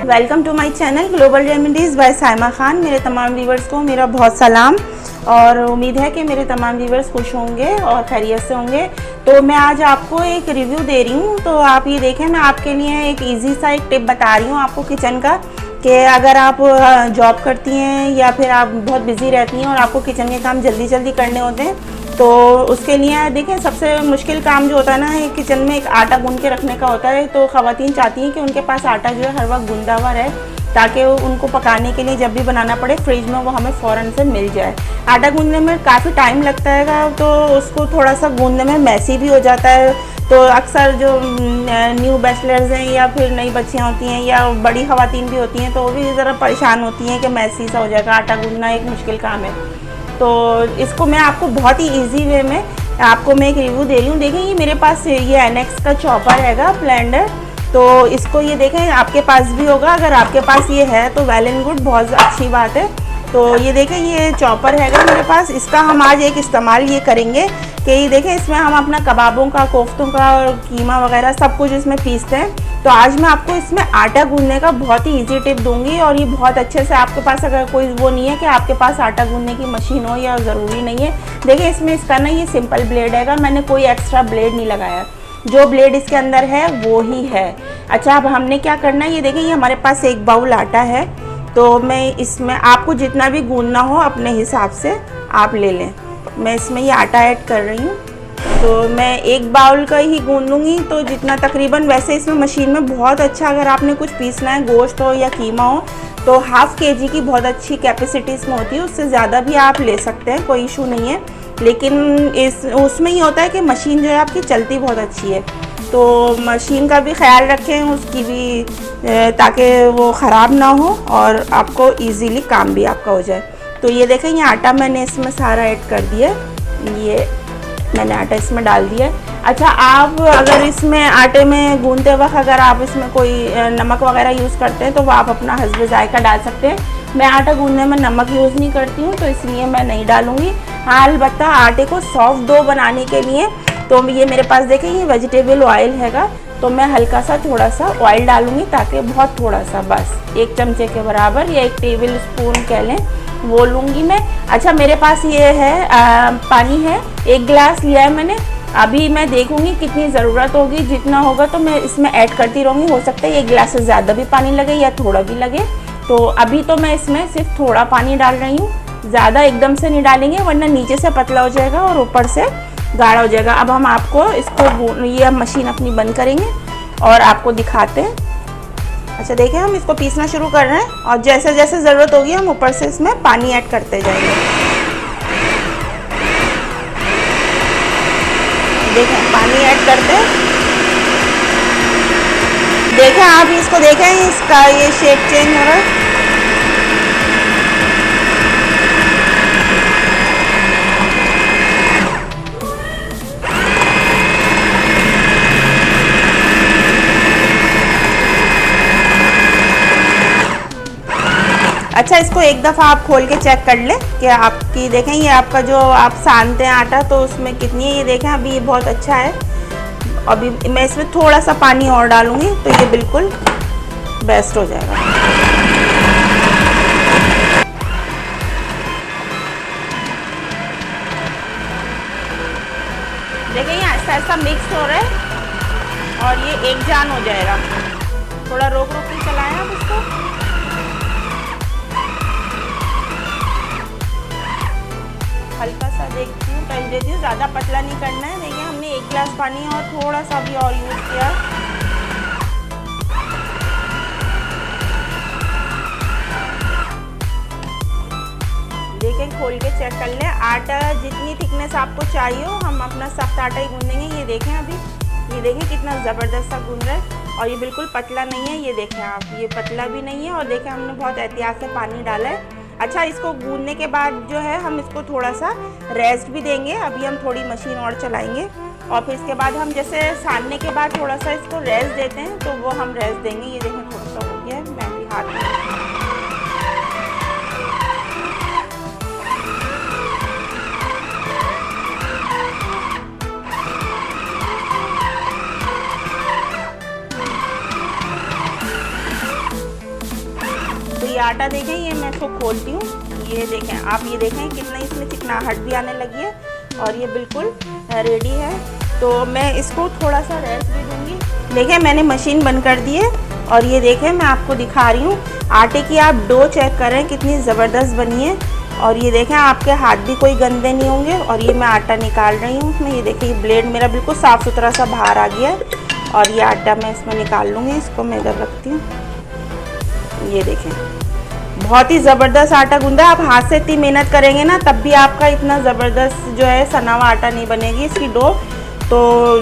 Welcome to my channel global remedies by Saima Khan. मेरे तमाम viewers को मेरा बहुत सलाम और उम्मीद है कि मेरे तमाम व्यूवर्स खुश होंगे और खैरियत से होंगे। तो मैं आज आपको एक रिव्यू दे रही हूँ। तो आप ये देखें, मैं आपके लिए एक इजी सा एक टिप बता रही हूँ आपको किचन का, कि अगर आप जॉब करती हैं या फिर आप बहुत बिज़ी रहती हैं और आपको किचन के काम जल्दी जल्दी करने होते हैं, तो उसके लिए देखें, सबसे मुश्किल काम जो होता है ना, एक किचन में एक आटा गूंद के रखने का होता है। तो ख़वातीन चाहती हैं कि उनके पास आटा जो है हर वक्त गूंदा हुआ रहे, ताकि उनको पकाने के लिए जब भी बनाना पड़े फ्रिज में वो हमें फ़ौरन से मिल जाए। आटा गूंदने में काफ़ी टाइम लगता है, तो उसको थोड़ा सा गूंदने में मैसी भी हो जाता है। तो अक्सर जो न्यू बैचलर्स हैं या फिर नई बच्चियाँ होती हैं या बड़ी ख़वातीन भी होती हैं, तो वो भी ज़रा परेशान होती हैं कि मैसी सा हो जाएगा। आटा गूंदना एक मुश्किल काम है। तो इसको मैं आपको बहुत ही इजी वे में आपको मैं एक रिव्यू दे रही हूँ। देखें, ये मेरे पास ये एनएक्स का चॉपर हैगा, ब्लेंडर। तो इसको ये देखें, आपके पास भी होगा। अगर आपके पास ये है तो वेल एंड गुड, बहुत अच्छी बात है। तो ये देखें, ये चॉपर हैगा मेरे पास। इसका हम आज एक इस्तेमाल ये करेंगे कि ये देखें, इसमें हम अपना कबाबों का, कोफ्तों का और कीमा वगैरह सब कुछ इसमें पीसते हैं। तो आज मैं आपको इसमें आटा गूंदने का बहुत ही इजी टिप दूंगी, और ये बहुत अच्छे से आपके पास अगर कोई वो नहीं है कि आपके पास आटा गूंदने की मशीन हो, या ज़रूरी नहीं है। देखिए, इसमें इसका ना ये सिंपल ब्लेड हैगा, मैंने कोई एक्स्ट्रा ब्लेड नहीं लगाया, जो ब्लेड इसके अंदर है वो ही है। अच्छा, अब हमने क्या करना है, ये देखें, ये हमारे पास एक बाउल आटा है। तो मैं इसमें आपको जितना भी गूंदना हो अपने हिसाब से आप ले लें। मैं इसमें ये आटा ऐड कर रही हूँ। तो मैं एक बाउल का ही गूंदूंगी, तो जितना तकरीबन, वैसे इसमें मशीन में बहुत अच्छा, अगर आपने कुछ पीसना है, गोश्त हो या कीमा हो, तो ½ kg की बहुत अच्छी कैपेसिटी इसमें होती है। उससे ज़्यादा भी आप ले सकते हैं, कोई इशू नहीं है। लेकिन उसमें ये होता है कि मशीन जो है आपकी चलती बहुत अच्छी है। तो मशीन का भी ख्याल रखें, उसकी भी, ताकि वो ख़राब ना हो और आपको ईज़िली काम भी आपका हो जाए। तो ये देखें, ये आटा मैंने इसमें सारा ऐड कर दिया। ये मैंने आटा इसमें डाल दिया है। अच्छा, आप अगर इसमें आटे में गूंदते वक्त अगर आप इसमें कोई नमक वगैरह यूज़ करते हैं, तो वो आप अपना हस्ब ज़ायका डाल सकते हैं। मैं आटा गूंदने में नमक यूज़ नहीं करती हूँ, तो इसलिए मैं नहीं डालूँगी। हाँ, अलबत्ता आटे को सॉफ्ट डो बनाने के लिए, तो ये मेरे पास देखें, ये वेजिटेबल ऑयल हैगा, तो मैं हल्का सा थोड़ा सा ऑयल डालूँगी, ताकि बहुत थोड़ा सा, बस 1 चमचे के बराबर या 1 टेबल स्पून कह लें, वो लूँगी मैं। अच्छा, मेरे पास ये है पानी है, 1 गिलास लिया है मैंने। अभी मैं देखूँगी कितनी ज़रूरत होगी, जितना होगा तो मैं इसमें ऐड करती रहूँगी। हो सकता है 1 गिलास से ज़्यादा भी पानी लगे या थोड़ा भी लगे। तो अभी तो मैं इसमें सिर्फ थोड़ा पानी डाल रही हूँ, ज़्यादा एकदम से नहीं डालेंगे, वरना नीचे से पतला हो जाएगा और ऊपर से गाढ़ा हो जाएगा। अब हम आपको इसको, ये मशीन अपनी बंद करेंगे और आपको दिखाते हैं। अच्छा, देखें, हम इसको पीसना शुरू कर रहे हैं, और जैसे जैसे ज़रूरत होगी हम ऊपर से इसमें पानी ऐड करते जाएंगे। देखें, पानी ऐड करते हैं। देखें, आप इसको देखें, इसका ये शेप चेंज हो रहा है। अच्छा, इसको एक दफ़ा आप खोल के चेक कर लें कि आपकी, देखें, ये आपका जो आप सानते हैं आटा, तो उसमें कितनी है, ये देखें, अभी ये बहुत अच्छा है। अभी मैं इसमें थोड़ा सा पानी और डालूंगी, तो ये बिल्कुल बेस्ट हो जाएगा। देखें, ये ऐसा ऐसा मिक्स हो रहा है और ये एक जान हो जाएगा। थोड़ा रोक रोक के चलाएं आप इसको। हल्का सा देखती हूँ, कर देती हूँ, ज़्यादा पतला नहीं करना है। देखिए, हमने 1 गिलास पानी और थोड़ा सा भी और यूज़ किया। देखें, खोल के चेक कर लें। आटा जितनी थिकनेस आपको चाहिए हो, हम अपना सख्त आटा ही गूंदेंगे। ये देखें, अभी ये देखें कितना ज़बरदस्त सा गूंद रहा है, और ये बिल्कुल पतला नहीं है। ये देखें आप, ये पतला भी नहीं है, और देखें हमने बहुत एहतियात से पानी डाला है। अच्छा, इसको गूंदने के बाद जो है हम इसको थोड़ा सा रेस्ट भी देंगे। अभी हम थोड़ी मशीन और चलाएंगे, और फिर इसके बाद हम जैसे सानने के बाद थोड़ा सा इसको रेस्ट देते हैं, तो वो हम रेस्ट देंगे। ये देखें, थोड़ा सा हो गया है, मैं भी हाथ में, आटा देखें, ये मैं इसको खोलती हूँ, ये देखें आप, ये देखें कितना इसमें चिकनाहट भी आने लगी है और ये बिल्कुल रेडी है। तो मैं इसको थोड़ा सा रेस्ट भी दूँगी। देखें मैंने मशीन बंद कर दी है और ये देखें मैं आपको दिखा रही हूँ आटे की आप डो चेक करें कितनी ज़बरदस्त बनी है। और ये देखें आपके हाथ भी कोई गंदे नहीं होंगे। और ये मैं आटा निकाल रही हूँ उसमें, ये देखें ये ब्लेड मेरा बिल्कुल साफ़ सुथरा सा बाहर आ गया है। और ये आटा मैं इसमें निकाल लूँगी, इसको मैं इधर रखती हूँ। ये देखें बहुत ही ज़बरदस्त आटा गूंदा है। आप हाथ से इतनी मेहनत करेंगे ना तब भी आपका इतना ज़बरदस्त जो है सना हुआ आटा नहीं बनेगी इसकी डो। तो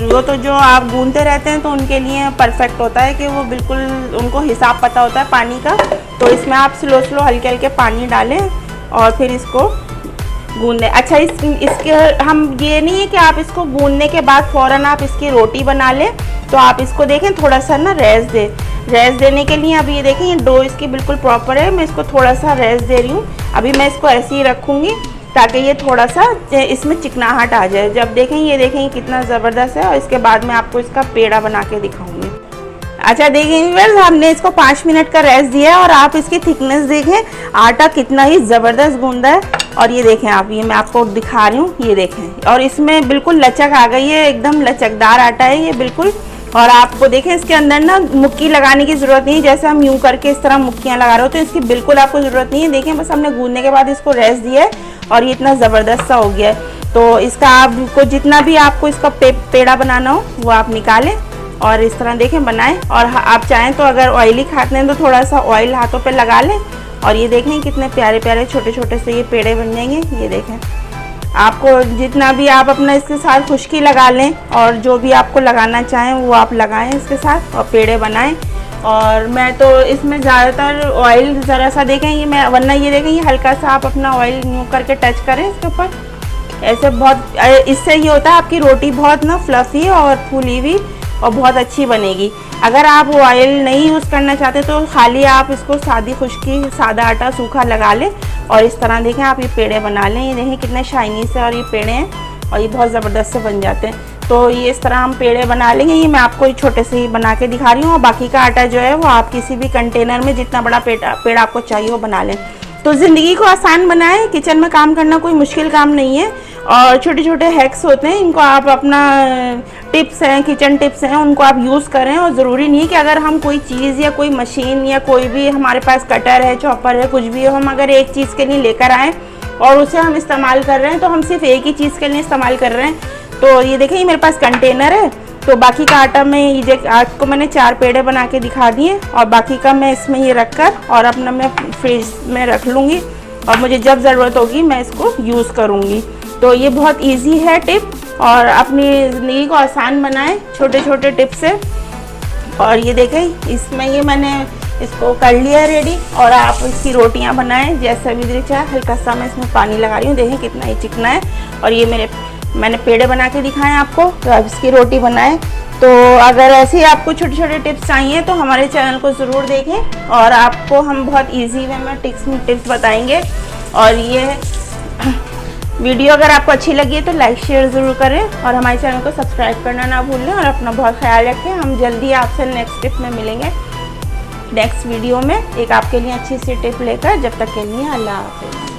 वो तो जो आप गूंदते रहते हैं तो उनके लिए परफेक्ट होता है कि वो बिल्कुल उनको हिसाब पता होता है पानी का। तो इसमें आप स्लो स्लो हल्के हल्के पानी डालें और फिर इसको गूंदें। अच्छा इसके हम ये नहीं है कि आप इसको गूंदने के बाद फ़ौरन आप इसकी रोटी बना लें। तो आप इसको देखें थोड़ा सा ना रेस्ट देने के लिए। अब ये देखें ये डो इसकी बिल्कुल प्रॉपर है, मैं इसको थोड़ा सा रेस्ट दे रही हूँ। अभी मैं इसको ऐसे ही रखूँगी ताकि ये थोड़ा सा इसमें चिकनाहट आ जाए। जब देखें ये कितना ज़बरदस्त है। और इसके बाद मैं आपको इसका पेड़ा बना के दिखाऊंगी। अच्छा देखिए व्यूअर्स, हमने इसको 5 मिनट का रेस्ट दिया है और आप इसकी थिकनेस देखें, आटा कितना ही ज़बरदस्त गूंदा है। और ये देखें आप, ये मैं आपको दिखा रही हूँ, ये देखें और इसमें बिल्कुल लचक आ गई है, एकदम लचकदार आटा है ये बिल्कुल। और आपको देखें इसके अंदर ना मुक्की लगाने की ज़रूरत नहीं है, जैसे हम यूँ करके इस तरह मुक्कियाँ लगा रहे हो तो इसकी बिल्कुल आपको ज़रूरत नहीं है। देखें बस हमने गूंदने के बाद इसको रेस्ट दिया है और ये इतना ज़बरदस्त सा हो गया है। तो इसका आपको जितना भी आपको इसका पेड़ा बनाना हो वो आप निकालें और इस तरह देखें बनाएं। और आप चाहें तो अगर ऑयली खाते हैं तो थोड़ा सा ऑयल हाथों पे लगा लें। और ये देखें कितने प्यारे प्यारे छोटे छोटे से ये पेड़े बन जाएंगे। ये देखें आपको जितना भी आप अपना इसके साथ खुश्की लगा लें और जो भी आपको लगाना चाहें वो आप लगाएं इसके साथ और पेड़े बनाएं। और मैं तो इसमें ज़्यादातर ऑयल ज़रा सा देखें ये मैं, वरना ये देखें ये हल्का सा आप अपना ऑयल यूँ करके टच करें इसके ऊपर ऐसे। बहुत इससे ये होता है आपकी रोटी बहुत ना फ्लफ़ी और फूली हुई और बहुत अच्छी बनेगी। अगर आप ऑयल नहीं यूज़ करना चाहते तो खाली आप इसको सादी खुश्की सादा आटा सूखा लगा लें और इस तरह देखें आप ये पेड़े बना लें। ये देखें कितने शाइनी से और ये पेड़े हैं और ये बहुत ज़बरदस्त से बन जाते हैं। तो ये इस तरह हम पेड़े बना लेंगे। ये मैं आपको छोटे से ही बना के दिखा रही हूँ और बाकी का आटा जो है वो आप किसी भी कंटेनर में जितना बड़ा पेड़ आपको चाहिए वो बना लें। तो ज़िंदगी को आसान बनाएं, किचन में काम करना कोई मुश्किल काम नहीं है और छोटे छोटे हैक्स होते हैं, इनको आप अपना टिप्स हैं, किचन टिप्स हैं, उनको आप यूज़ करें। और ज़रूरी नहीं है कि अगर हम कोई चीज़ या कोई मशीन या कोई भी हमारे पास कटर है, चॉपर है, कुछ भी हो, हम अगर एक चीज़ के लिए लेकर आएँ और उसे हम इस्तेमाल कर रहे हैं तो हम सिर्फ एक ही चीज़ के लिए इस्तेमाल कर रहे हैं। तो ये देखिए मेरे पास कंटेनर है, तो बाकी का आटा मैं ये आपको मैंने 4 पेड़े बना के दिखा दिए और बाकी का मैं इसमें ये रख कर और अपना मैं फ्रिज में रख लूँगी और मुझे जब ज़रूरत होगी मैं इसको यूज़ करूँगी। तो ये बहुत इजी है टिप और अपनी ज़िंदगी को आसान बनाएं छोटे छोटे टिप से। और ये देखें इसमें ये मैंने इसको कर लिया रेडी और आप इसकी रोटियां बनाएं जैसा भी दिल चाहे। हल्का सा मैं इसमें पानी लगा रही हूँ, देखें कितना ही चिकना है। और ये मैंने पेड़े बना के दिखाएं आपको, तो आप इसकी रोटी बनाएं। तो अगर ऐसे ही आपको छोटे छोटे टिप्स चाहिए तो हमारे चैनल को ज़रूर देखें और आपको हम बहुत ईजी वे में टिप्स बताएँगे। और ये वीडियो अगर आपको अच्छी लगी है तो लाइक शेयर ज़रूर करें और हमारे चैनल को सब्सक्राइब करना ना भूलें और अपना बहुत ख्याल रखें। हम जल्दी आपसे नेक्स्ट टिप में मिलेंगे, नेक्स्ट वीडियो में एक आपके लिए अच्छी सी टिप लेकर। जब तक के लिए अल्लाह हाफ़िज़।